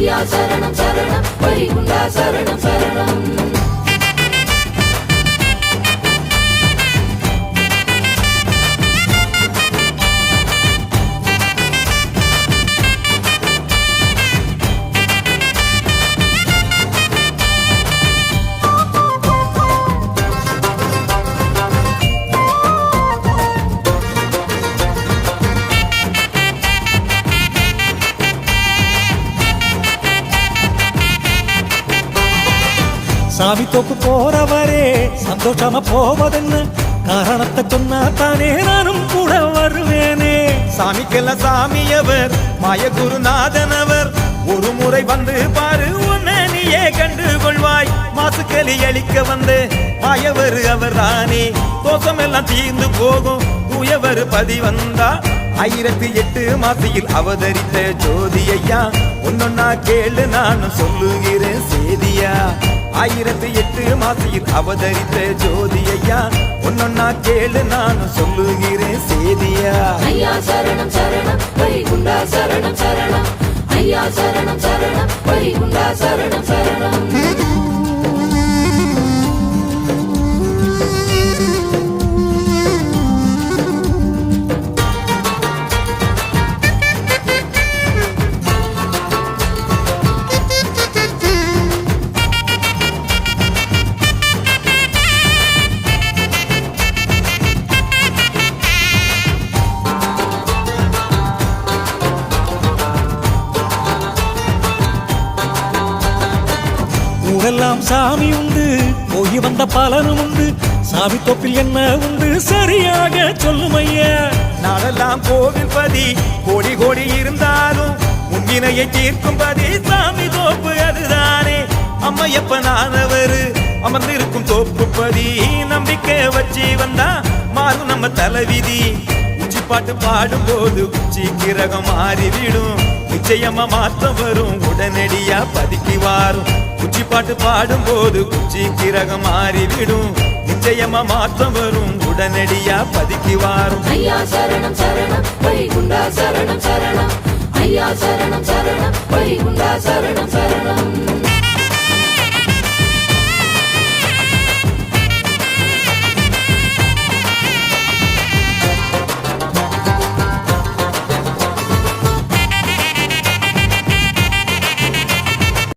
ஐயா சரணம் சரணம் வைகுண்டா சரணம் சரணம். சாமி தோப்பு போறவரே சந்தோஷமா போவதென்ன காரணத்தை சொன்னா தானே நானும் கூட வருவேனே. சாமிக்கெல்லாம் சாமியவர் மாயகுருநாதனவர், ஒரு முறை வந்து பாரு உன்னை நீயே கண்டு கொள்வாய். மாசுக்களி அளிக்க வந்து மாயவர் அவர் தானே, தோஷமெல்லாம் தீர்ந்து போகும் தூயவர் பதி வந்தா. 1008 மாசியில் அவதரித்த ஜோதி ஐயா, ஒன்னொன்னா கேளு நானும் சொல்லுகிறேன் சேதியா. 1008 மாசியில் அவதரித்த ஜோதி ஐயா, ஒன்னொன்னா கேளு நானும் சொல்லுகிறேன் சேதியா. ஐயா சரணம் சரணம் வைகுண்டா சரணம் சரணம். ஐயா சரணம் சரணம் வைகுண்டா சரணம் சரணம். ஊரெல்லாம் சாமி உண்டு, போய் வந்த பலனும் உண்டு. சாமி தோப்பில் என்ன உண்டு சரியாக சொல்லும் ஐயா. நாளெல்லாம் கோவில் பதி கோடி கோடி இருந்தாலும் முன்வினையை தீர்க்கும் பதி சாமி தோப்பு அதுதானே. அம்மையப்ப நானவர் அமர்ந்திருக்கும் தோப்பு பதி, நம்பிக்கை வச்சு வந்தா மாறும் நம்ம தலைவிதி. உச்சி பாட்டு பாடும் போது உச்சி கிரகம் மாறிவிடும், நிச்சயமா மாற்றம் வரும் உடனடியா பதிக்கு வாரும். உச்சி பாட்டு பாடும் போது உச்சி கிரகம் மாறிவிடும், நிச்சயமா மாற்றம் வரும் உடனடியா பதிக்கு வாரும். ஐயா சரணம் சரணம் வைகுண்டா சரணம் சரணம். ஐயா சரணம் சரணம் வைகுண்டா சரணம் சரணம்.